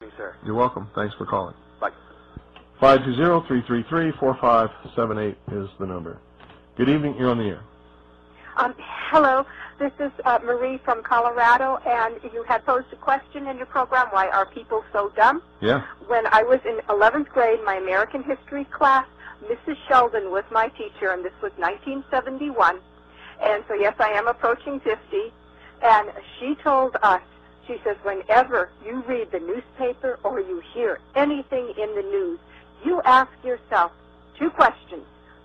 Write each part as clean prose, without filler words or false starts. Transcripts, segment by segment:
Sir. You're welcome. Thanks for calling. Bye. 520-333-4578 is the number. Good evening. You're on the air. Hello. This is Marie from Colorado, and you had posed a question in your program, why are people so dumb? Yeah. When I was in 11th grade, my American history class, Mrs. Sheldon was my teacher, and this was 1971. And so, yes, I am approaching 50. And she told us, she says, whenever you read the newspaper or you hear anything in the news, you ask yourself two questions.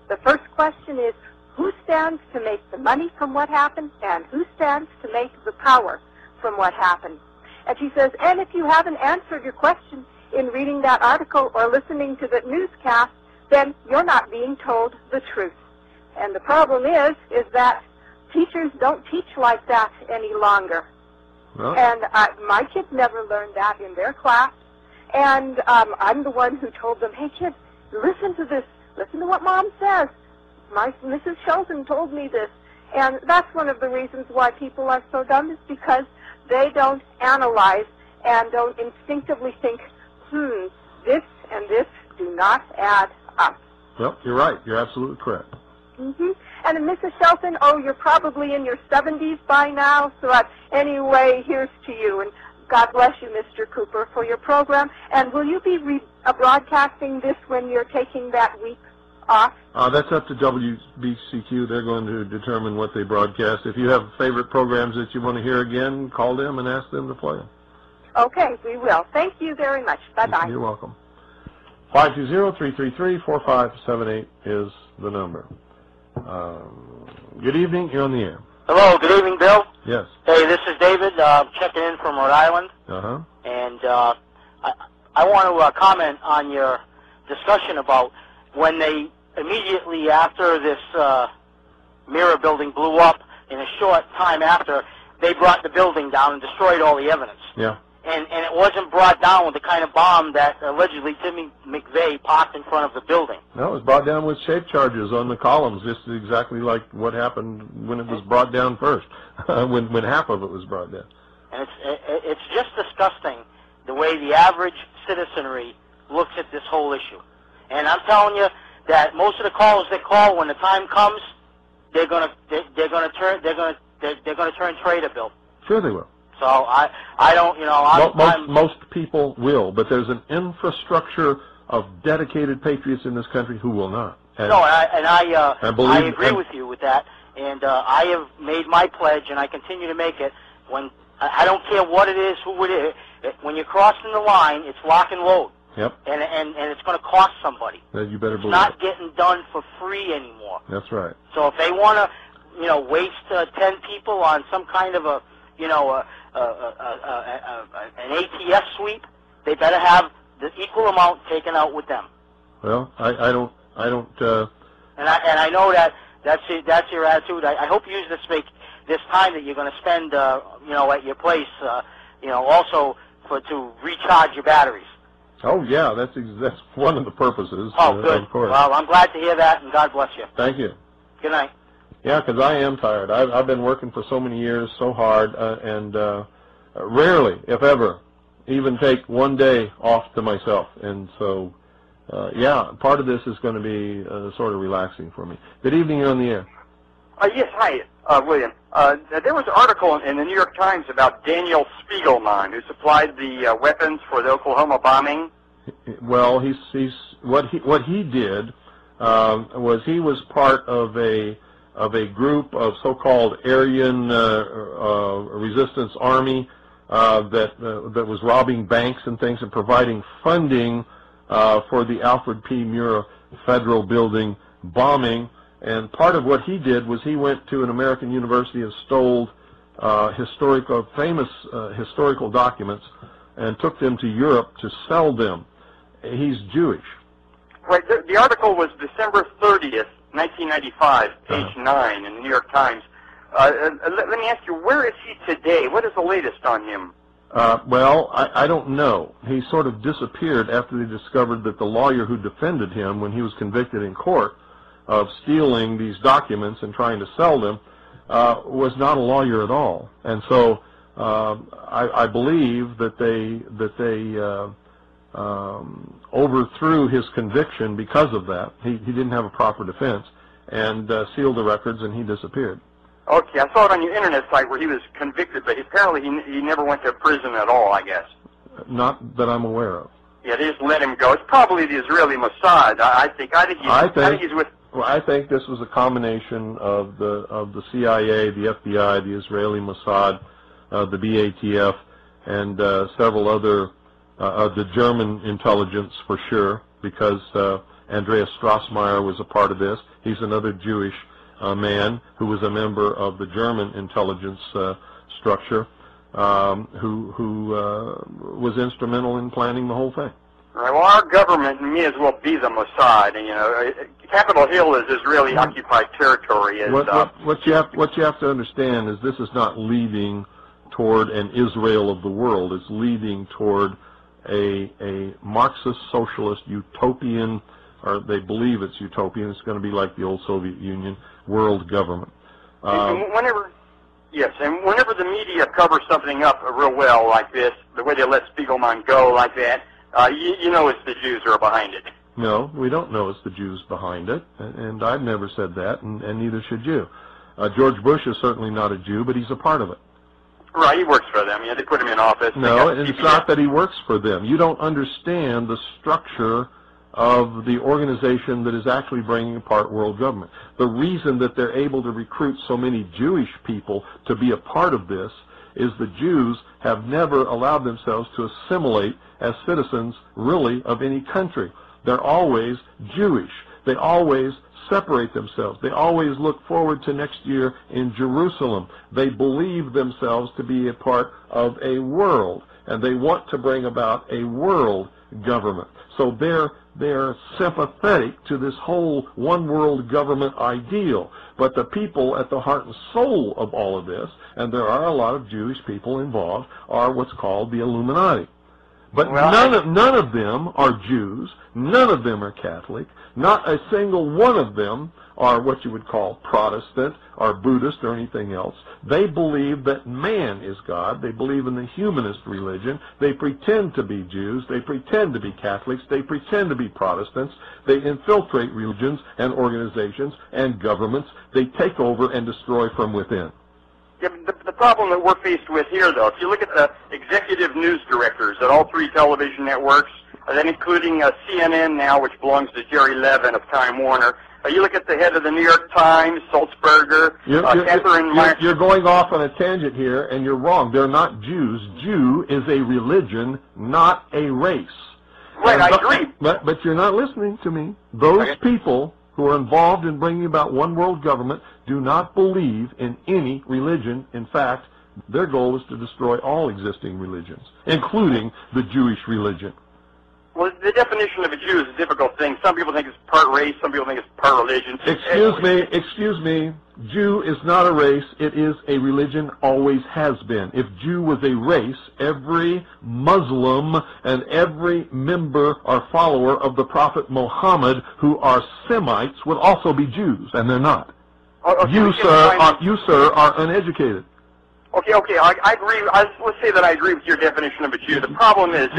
The first question is, who stands to make the money from what happened, and who stands to make the power from what happened? And she says, and if you haven't answered your question in reading that article or listening to the newscast, then you're not being told the truth. And the problem is that teachers don't teach like that any longer. Well. And my kids never learned that in their class. And I'm the one who told them, hey, kids, listen to this. Listen to what Mom says. Mrs. Sheldon told me this. And that's one of the reasons why people are so dumb, is because they don't analyze and don't instinctively think, this and this do not add up. Well, you're right. You're absolutely correct. Mm-hmm. And Mrs. Shelton, you're probably in your 70s by now, so anyway, here's to you. And God bless you, Mr. Cooper, for your program. And will you be broadcasting this when you're taking that week off? That's up to WBCQ. They're going to determine what they broadcast. If you have favorite programs that you want to hear again, call them and ask them to play them. Okay, we will. Thank you very much. Bye-bye. You're welcome. 520-333-4578 is the number. Good evening. You're on the air. Hello. Good evening, Bill. Yes. Hey, this is David. Checking in from Rhode Island. Uh-huh. And I want to comment on your discussion about when they immediately after this mirror building blew up, in a short time after, they brought the building down and destroyed all the evidence. Yeah. And it wasn't brought down with the kind of bomb that allegedly Timmy McVeigh parked in front of the building. No, it was brought down with shape charges on the columns, just exactly like what happened when it was brought down first, when half of it was brought down. And it's just disgusting the way the average citizenry looks at this whole issue. And I'm telling you that most of the callers that call, when the time comes, they're gonna turn traitor, Bill. Sure they will. So I don't, most people will, but there's an infrastructure of dedicated patriots in this country who will not. And I agree with you with that. And I have made my pledge, and I continue to make it. When I don't care what it is, who it is. When you're crossing the line, it's lock and load. Yep. And it's going to cost somebody. You better believe it's not it. getting done for free anymore. That's right. So if they want to, waste 10 people on some kind of an ATS sweep, they better have the equal amount taken out with them. Well, I don't. And I know that's your attitude. I hope you use this time that you're going to spend, at your place, also to recharge your batteries. Oh yeah, that's one of the purposes. Oh, good. Of course. Well, I'm glad to hear that, and God bless you. Thank you. Good night. Yeah, because I am tired. I've been working for so many years, so hard, and rarely, if ever, even take one day off to myself. And so, part of this is going to be sort of relaxing for me. Good evening, you're on the air. Yes, hi, William. There was an article in the New York Times about Daniel Spiegelman, who supplied the weapons for the Oklahoma bombing. Well, what he did was he was part of a group of so-called Aryan resistance army that was robbing banks and things and providing funding for the Alfred P. Murrah Federal Building bombing. And part of what he did was he went to an American university and stole famous historical documents and took them to Europe to sell them. He's Jewish. Right. The article was December 30th, 1995, page 9 in the New York Times. Let me ask you, where is he today? What is the latest on him? Well, I don't know. He sort of disappeared after they discovered that the lawyer who defended him when he was convicted in court of stealing these documents and trying to sell them was not a lawyer at all. And so I believe that they overthrew his conviction because of that. He didn't have a proper defense, and sealed the records, and he disappeared. Okay, I saw it on your internet site where he was convicted, but apparently he never went to prison at all, I guess. Not that I'm aware of. Yeah, they just let him go. It's probably the Israeli Mossad. I think he's with. Well, I think this was a combination of the CIA, the FBI, the Israeli Mossad, the BATF, and several other, the German intelligence for sure, because Andreas Strassmeyer was a part of this. He's another Jewish man who was a member of the German intelligence structure, who was instrumental in planning the whole thing. All right, well, our government may as well be the Mossad, and Capitol Hill is Israeli occupied territory. What you have to understand is this is not leading toward an Israel of the world. It's leading toward a Marxist socialist utopian, or they believe it's utopian. It's going to be like the old Soviet Union world government. Whenever the media covers something up real well like this, the way they let Spiegelman go like that, you know it's the Jews who are behind it. No, we don't know it's the Jews behind it, and I've never said that, and neither should you. George Bush is certainly not a Jew, but he's a part of it. Right, he works for them. Yeah, they put him in office. No, it's not that he works for them. You don't understand the structure of the organization that is actually bringing apart world government. The reason that they're able to recruit so many Jewish people to be a part of this is the Jews have never allowed themselves to assimilate as citizens, really, of any country. They're always Jewish. They always separate themselves. They always look forward to next year in Jerusalem. They believe themselves to be a part of a world, and they want to bring about a world government. So they're sympathetic to this whole one world government ideal. But the people at the heart and soul of all of this, and there are a lot of Jewish people involved, are what's called the Illuminati. But none of them are Jews. None of them are Catholic. Not a single one of them are what you would call Protestant or Buddhist or anything else. They believe that man is God. They believe in the humanist religion. They pretend to be Jews. They pretend to be Catholics. They pretend to be Protestants. They infiltrate religions and organizations and governments. They take over and destroy from within. Yeah, but the problem that we're faced with here, though, if you look at the executive news directors at all three television networks, then including CNN now, which belongs to Jerry Levin of Time Warner, you look at the head of the New York Times, Sulzberger, Catherine Meyer. You're going off on a tangent here, and you're wrong. They're not Jews. Jew is a religion, not a race. Right, I agree. But you're not listening to me. Those people who are involved in bringing about one world government do not believe in any religion. In fact, their goal is to destroy all existing religions, including the Jewish religion. Well, the definition of a Jew is a difficult thing. Some people think it's part race, some people think it's part religion. Excuse me. Jew is not a race. It is a religion, always has been. If Jew was a race, every Muslim and every member or follower of the Prophet Muhammad who are Semites would also be Jews, and they're not. Okay, you, sir, are uneducated. Okay, I agree. Let's say that I agree with your definition of a Jew. The problem is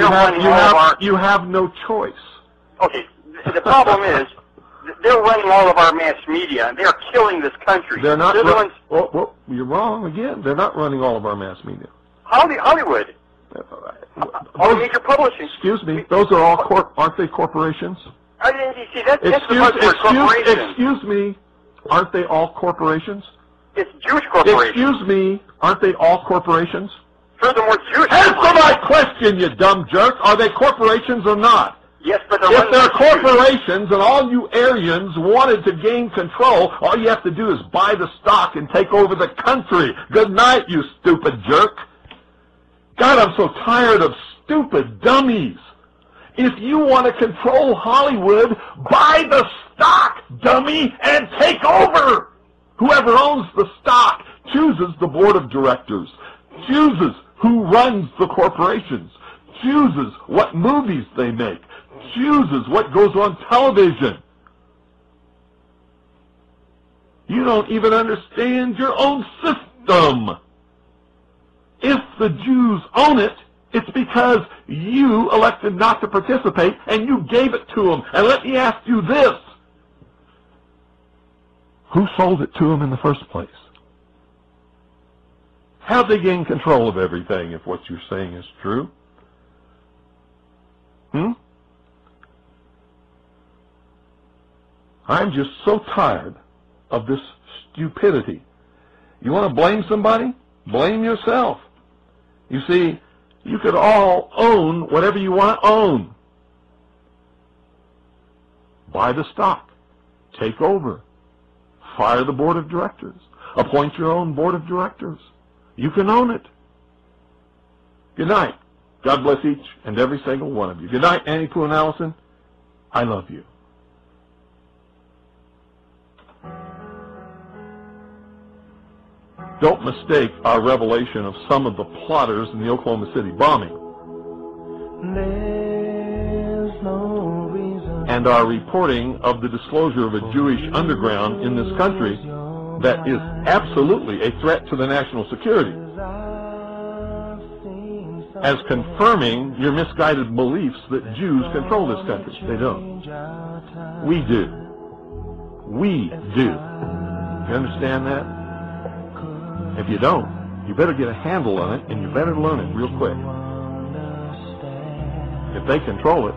you have no choice. Okay, the problem is they're running all of our mass media, and they're killing this country. They're not. Well, you're wrong again. They're not running all of our mass media. Hollywood. All major publishing. Excuse me. Those are all aren't they corporations? You see, that's the buzzword, corporations. Excuse me. Aren't they all corporations? It's Jewish corporations. Excuse me, aren't they all corporations? Furthermore, Jewish Answer my question, you dumb jerk. Are they corporations or not? Yes, but if they're corporations and all you Aryans wanted to gain control, all you have to do is buy the stock and take over the country. Good night, you stupid jerk. God, I'm so tired of stupid dummies. If you want to control Hollywood, buy the stock, dummy, and take over. Whoever owns the stock chooses the board of directors, chooses who runs the corporations, chooses what movies they make, chooses what goes on television. You don't even understand your own system. If the Jews own it, it's because you elected not to participate and you gave it to them. And let me ask you this. Who sold it to them in the first place? How'd they gain control of everything if what you're saying is true? I'm just so tired of this stupidity. You want to blame somebody? Blame yourself. You see, you could all own whatever you want to own. Buy the stock. Take over. Fire the board of directors. Appoint your own board of directors. You can own it. Good night. God bless each and every single one of you. Good night, Annie Pooh and Allison. I love you. Don't mistake our revelation of some of the plotters in the Oklahoma City bombing and our reporting of the disclosure of a Jewish underground in this country that is absolutely a threat to the national security as confirming your misguided beliefs that Jews control this country. They don't. We do. We do. You understand that? If you don't, you better get a handle on it, and you better learn it real quick. If they control it,